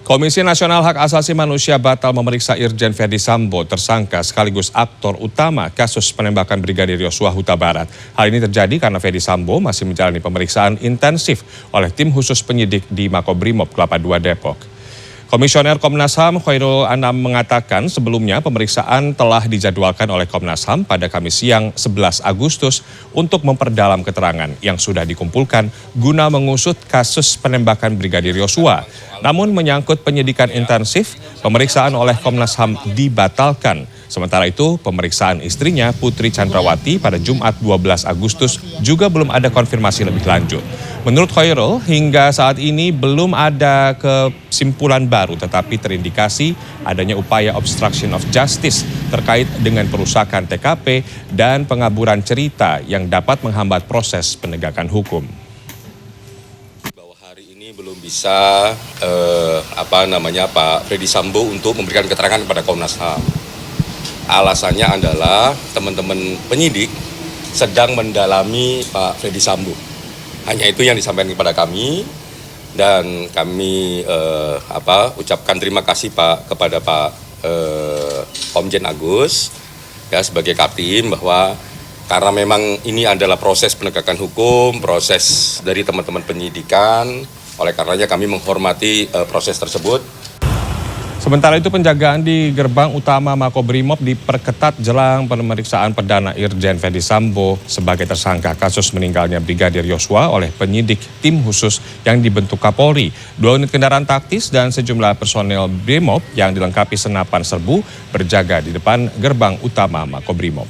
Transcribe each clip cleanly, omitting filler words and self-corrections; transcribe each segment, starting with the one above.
Komisi Nasional Hak Asasi Manusia batal memeriksa Irjen Ferdy Sambo, tersangka sekaligus aktor utama kasus penembakan Brigadir Yosua Huta Barat. Hal ini terjadi karena Ferdy Sambo masih menjalani pemeriksaan intensif oleh tim khusus penyidik di Makobrimob Kelapa II Depok. Komisioner Komnas HAM Khairul Anam mengatakan sebelumnya pemeriksaan telah dijadwalkan oleh Komnas HAM pada Kamis siang 11 Agustus untuk memperdalam keterangan yang sudah dikumpulkan guna mengusut kasus penembakan Brigadir Yosua. Namun menyangkut penyidikan intensif, pemeriksaan oleh Komnas HAM dibatalkan. Sementara itu, pemeriksaan istrinya Putri Chandrawati pada Jumat 12 Agustus juga belum ada konfirmasi lebih lanjut. Menurut Khairul, hingga saat ini belum ada kesimpulan baru tetapi terindikasi adanya upaya obstruction of justice terkait dengan perusakan TKP dan pengaburan cerita yang dapat menghambat proses penegakan hukum. Belum bisa Pak Ferdy Sambo untuk memberikan keterangan kepada Komnas HAM. Alasannya adalah teman-teman penyidik sedang mendalami Pak Ferdy Sambo. Hanya itu yang disampaikan kepada kami dan kami ucapkan terima kasih kepada Pak Komjen Agus ya sebagai Kaptim bahwa karena memang ini adalah proses penegakan hukum, proses dari teman-teman penyidikan. Oleh karenanya kami menghormati proses tersebut. Sementara itu penjagaan di gerbang utama Makobrimob diperketat jelang pemeriksaan perdana Irjen Ferdy Sambo sebagai tersangka kasus meninggalnya Brigadir Yosua oleh penyidik tim khusus yang dibentuk Kapolri. 2 unit kendaraan taktis dan sejumlah personel Brimob yang dilengkapi senapan serbu berjaga di depan gerbang utama Makobrimob.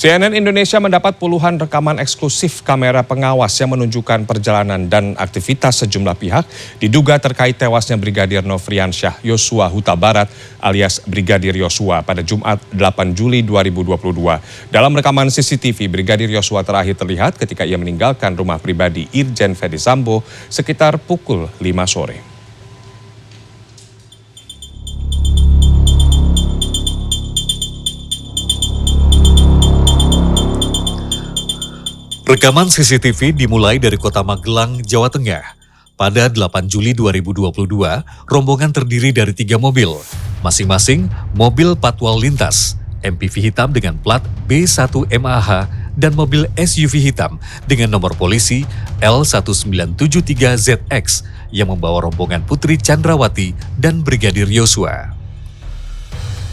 CNN Indonesia mendapat puluhan rekaman eksklusif kamera pengawas yang menunjukkan perjalanan dan aktivitas sejumlah pihak diduga terkait tewasnya Brigadir Nofriansyah Yosua Huta Barat alias Brigadir Yosua pada Jumat 8 Juli 2022. Dalam rekaman CCTV, Brigadir Yosua terakhir terlihat ketika ia meninggalkan rumah pribadi Irjen Ferdy Sambo sekitar pukul 5 sore. Rekaman CCTV dimulai dari kota Magelang, Jawa Tengah. Pada 8 Juli 2022, rombongan terdiri dari 3 mobil. Masing-masing mobil patwal lintas, MPV hitam dengan plat B1MAH, dan mobil SUV hitam dengan nomor polisi L1973ZX yang membawa rombongan Putri Chandrawati dan Brigadir Yosua.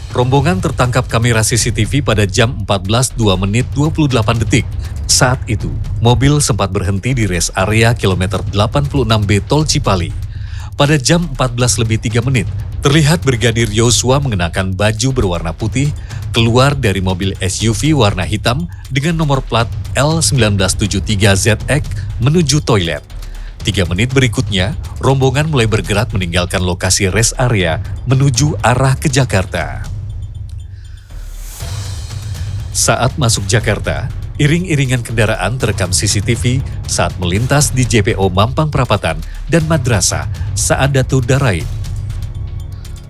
Rombongan tertangkap kamera CCTV pada jam 14:02:28. Saat itu, mobil sempat berhenti di rest area kilometer 86B Tol Cipali. Pada jam 14:03, terlihat Brigadir Yosua mengenakan baju berwarna putih keluar dari mobil SUV warna hitam dengan nomor plat L1973ZX menuju toilet. 3 menit berikutnya, rombongan mulai bergerak meninggalkan lokasi rest area menuju arah ke Jakarta. Saat masuk Jakarta, iring-iringan kendaraan terekam CCTV saat melintas di JPO Mampang Perapatan dan Madrasah Saadatul Darain.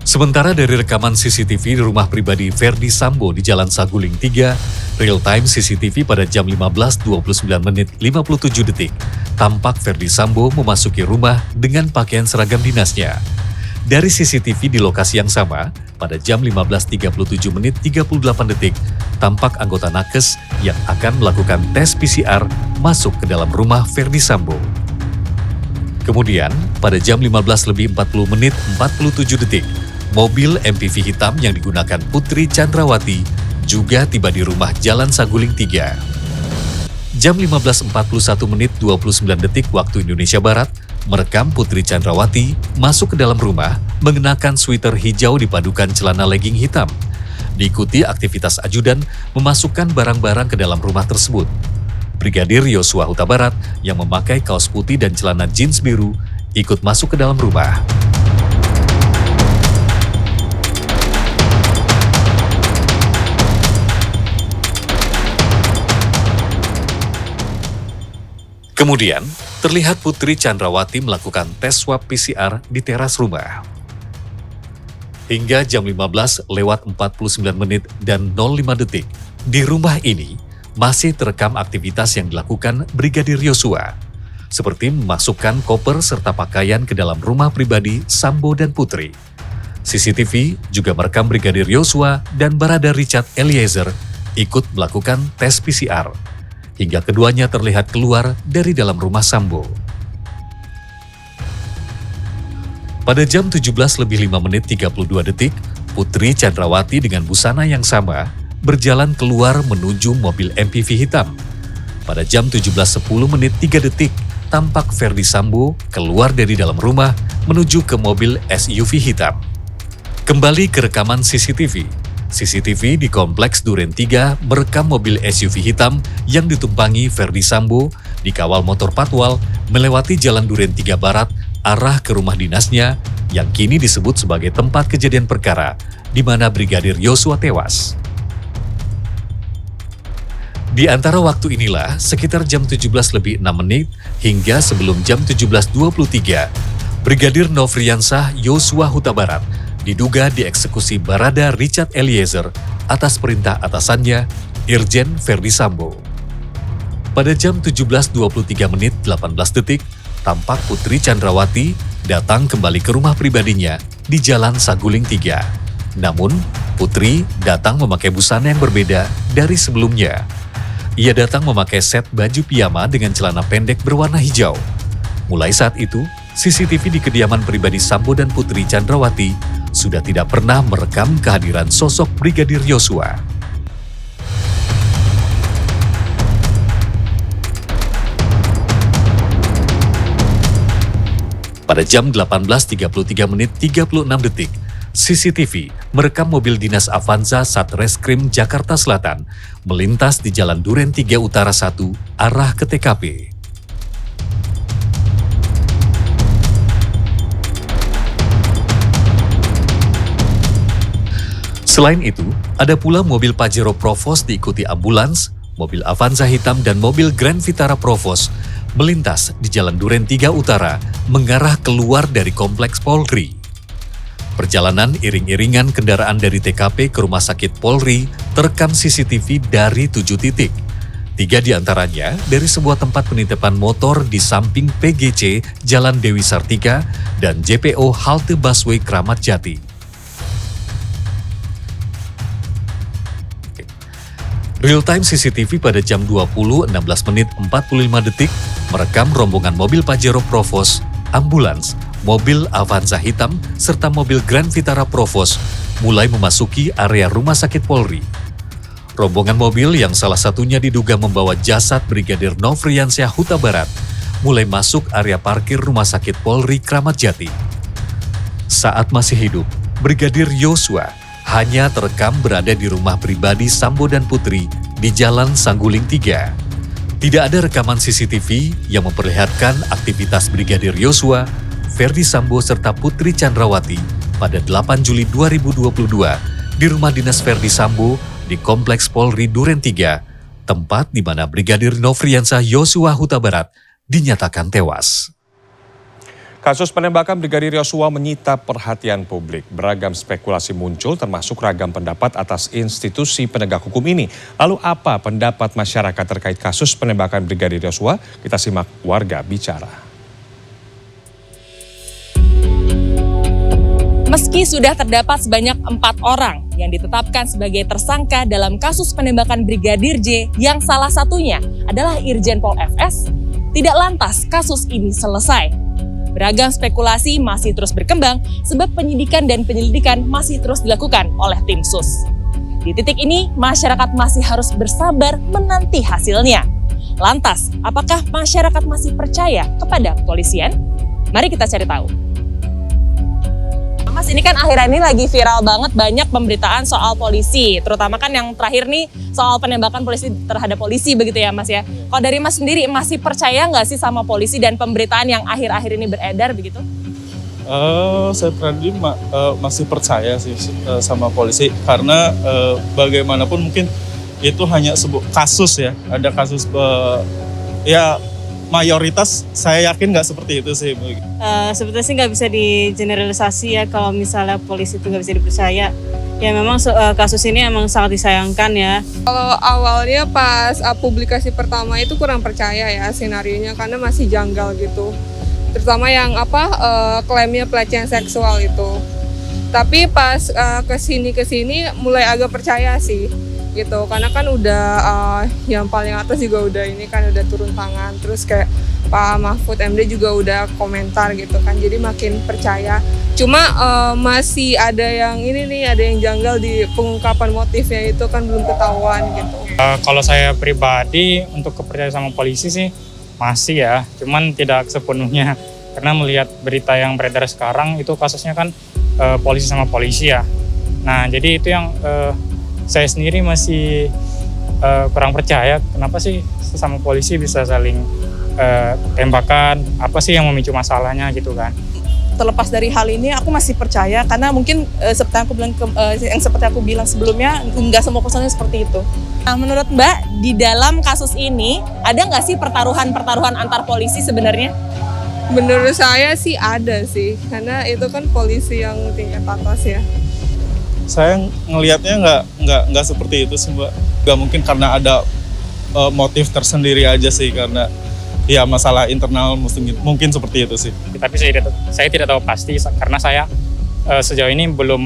Sementara dari rekaman CCTV di rumah pribadi Ferdy Sambo di Jalan Saguling 3, real-time CCTV pada jam 15:29:57, tampak Ferdy Sambo memasuki rumah dengan pakaian seragam dinasnya. Dari CCTV di lokasi yang sama, pada jam 15:37:38, tampak anggota Nakes yang akan melakukan tes PCR masuk ke dalam rumah Ferdy Sambo. Kemudian, pada jam 15:40:47, mobil MPV hitam yang digunakan Putri Chandrawati juga tiba di rumah Jalan Saguling 3. Jam 15:41:29 waktu Indonesia Barat, merekam Putri Chandrawati masuk ke dalam rumah mengenakan sweater hijau dipadukan celana legging hitam. Diikuti aktivitas ajudan memasukkan barang-barang ke dalam rumah tersebut. Brigadir Yosua Huta Barat yang memakai kaos putih dan celana jeans biru ikut masuk ke dalam rumah. Kemudian, terlihat Putri Chandrawati melakukan tes swab PCR di teras rumah. Hingga jam 15:49 dan 05 detik, di rumah ini masih terekam aktivitas yang dilakukan Brigadir Yosua, seperti memasukkan koper serta pakaian ke dalam rumah pribadi Sambo dan Putri. CCTV juga merekam Brigadir Yosua dan Barada Richard Eliezer ikut melakukan tes PCR, hingga keduanya terlihat keluar dari dalam rumah Sambo. Pada jam 17:05:32, Putri Chandrawati dengan busana yang sama berjalan keluar menuju mobil MPV hitam. Pada jam 17:10:03, tampak Ferdi Sambo keluar dari dalam rumah menuju ke mobil SUV hitam. Kembali ke rekaman CCTV. CCTV di Kompleks Duren 3 merekam mobil SUV hitam yang ditumpangi Ferdi Sambo dikawal motor patwal melewati Jalan Duren 3 Barat arah ke rumah dinasnya yang kini disebut sebagai tempat kejadian perkara di mana Brigadir Yosua tewas. Di antara waktu inilah, sekitar jam 17:06 hingga sebelum jam 17:23, Brigadir Nofriansah Yosua Huta Barat diduga dieksekusi Barada Richard Eliezer atas perintah atasannya, Irjen Ferdi Sambo. Pada jam 17:23:18, tampak Putri Chandrawati datang kembali ke rumah pribadinya di Jalan Saguling 3. Namun, Putri datang memakai busana yang berbeda dari sebelumnya. Ia datang memakai set baju piyama dengan celana pendek berwarna hijau. Mulai saat itu, CCTV di kediaman pribadi Sambo dan Putri Chandrawati sudah tidak pernah merekam kehadiran sosok Brigadir Yosua. Pada jam 18:33:36, CCTV merekam mobil dinas Avanza Satreskrim Jakarta Selatan melintas di Jalan Duren 3 Utara 1 arah ke TKP. Selain itu, ada pula mobil Pajero Provos diikuti ambulans, mobil Avanza hitam dan mobil Grand Vitara Provos melintas di Jalan Duren 3 Utara mengarah keluar dari Kompleks Polri. Perjalanan iring-iringan kendaraan dari TKP ke Rumah Sakit Polri terekam CCTV dari 7 titik. 3 diantaranya dari sebuah tempat penitipan motor di samping PGC Jalan Dewi Sartika dan JPO halte busway Kramat Jati. Real-time CCTV pada jam 20:16:45 merekam rombongan mobil Pajero Provos, ambulans, mobil Avanza hitam, serta mobil Grand Vitara Provos mulai memasuki area Rumah Sakit Polri. Rombongan mobil yang salah satunya diduga membawa jasad Brigadir Nofriansah Huta Barat mulai masuk area parkir Rumah Sakit Polri Kramat Jati. Saat masih hidup, Brigadir Yosua hanya terekam berada di rumah pribadi Sambo dan Putri di Jalan Saguling 3. Tidak ada rekaman CCTV yang memperlihatkan aktivitas Brigadir Yosua, Ferdi Sambo serta Putri Chandrawati pada 8 Juli 2022 di rumah dinas Ferdi Sambo di Kompleks Polri Duren 3, tempat di mana Brigadir Nofriansah Yosua Huta Barat dinyatakan tewas. Kasus penembakan Brigadir Yosua menyita perhatian publik. Beragam spekulasi muncul termasuk ragam pendapat atas institusi penegak hukum ini. Lalu apa pendapat masyarakat terkait kasus penembakan Brigadir Yosua? Kita simak warga bicara. Meski sudah terdapat sebanyak 4 orang yang ditetapkan sebagai tersangka dalam kasus penembakan Brigadir J yang salah satunya adalah Irjen Pol FS, tidak lantas kasus ini selesai. Beragam spekulasi masih terus berkembang sebab penyidikan dan penyelidikan masih terus dilakukan oleh tim SUS. Di titik ini, masyarakat masih harus bersabar menanti hasilnya. Lantas, apakah masyarakat masih percaya kepada kepolisian? Mari kita cari tahu. Mas, ini kan akhir-akhir ini lagi viral banget banyak pemberitaan soal polisi, terutama kan yang terakhir nih soal penembakan polisi terhadap polisi begitu ya Mas ya. Kalau dari Mas sendiri masih percaya nggak sih sama polisi dan pemberitaan yang akhir-akhir ini beredar begitu? Saya pribadi masih percaya sih sama polisi karena bagaimanapun mungkin itu hanya sebuah kasus ya, ada kasus ya mayoritas saya yakin nggak seperti itu sih. Sebetulnya sih nggak bisa digeneralisasi ya kalau misalnya polisi itu nggak bisa dipercaya. Ya memang kasus ini emang sangat disayangkan ya. Kalau awalnya pas publikasi pertama itu kurang percaya ya senarionya karena masih janggal gitu. Terutama yang klaimnya pelecehan seksual itu. Tapi pas kesini mulai agak percaya sih gitu. Karena kan udah yang paling atas juga udah ini kan udah turun tangan. Terus kayak Pak Mahfud MD juga udah komentar gitu kan, jadi makin percaya. Cuma masih ada yang ada yang janggal di pengungkapan motifnya itu kan belum ketahuan gitu. Kalau saya pribadi untuk kepercayaan sama polisi sih masih ya, cuman tidak sepenuhnya. Karena melihat berita yang beredar sekarang itu kasusnya kan polisi sama polisi ya. Nah jadi itu yang saya sendiri masih kurang percaya, kenapa sih sesama polisi bisa saling tembakan, apa sih yang memicu masalahnya gitu kan. Terlepas dari hal ini aku masih percaya karena mungkin seperti aku bilang sebelumnya nggak semua personil seperti itu. Nah, menurut Mbak, di dalam kasus ini ada nggak sih pertaruhan antar polisi sebenarnya? Menurut saya sih ada sih, karena itu kan polisi yang tingkat atas ya. Saya ngelihatnya nggak seperti itu sih Mbak. Nggak mungkin karena ada motif tersendiri aja sih, karena ya masalah internal mungkin seperti itu sih. Tapi saya tidak tahu pasti karena saya sejauh ini belum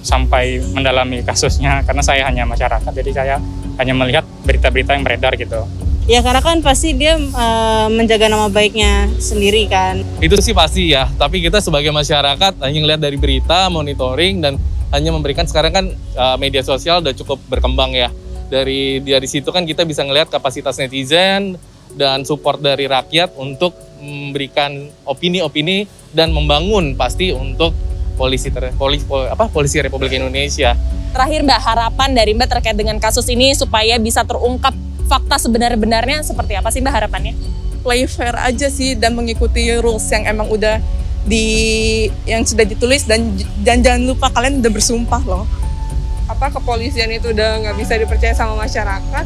sampai mendalami kasusnya karena saya hanya masyarakat, jadi saya hanya melihat berita-berita yang beredar gitu. Ya karena kan pasti dia menjaga nama baiknya sendiri kan. Itu sih pasti ya, tapi kita sebagai masyarakat hanya ngelihat dari berita, monitoring, dan hanya memberikan, sekarang kan media sosial udah cukup berkembang ya. Dari situ kan kita bisa ngelihat kapasitas netizen dan support dari rakyat untuk memberikan opini-opini dan membangun pasti untuk polisi Republik Indonesia. Terakhir Mbak, harapan dari Mbak terkait dengan kasus ini supaya bisa terungkap fakta sebenar-benarnya seperti apa sih Mbak harapannya? Play fair aja sih dan mengikuti rules yang emang udah yang sudah ditulis dan jangan lupa kalian udah bersumpah loh. Kepolisian itu udah nggak bisa dipercaya sama masyarakat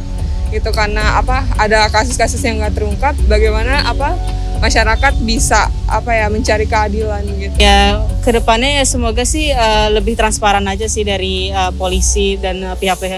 gitu karena ada kasus-kasus yang nggak terungkap. Bagaimana masyarakat bisa mencari keadilan gitu. Ya kedepannya ya semoga sih lebih transparan aja sih dari polisi dan pihak-pihak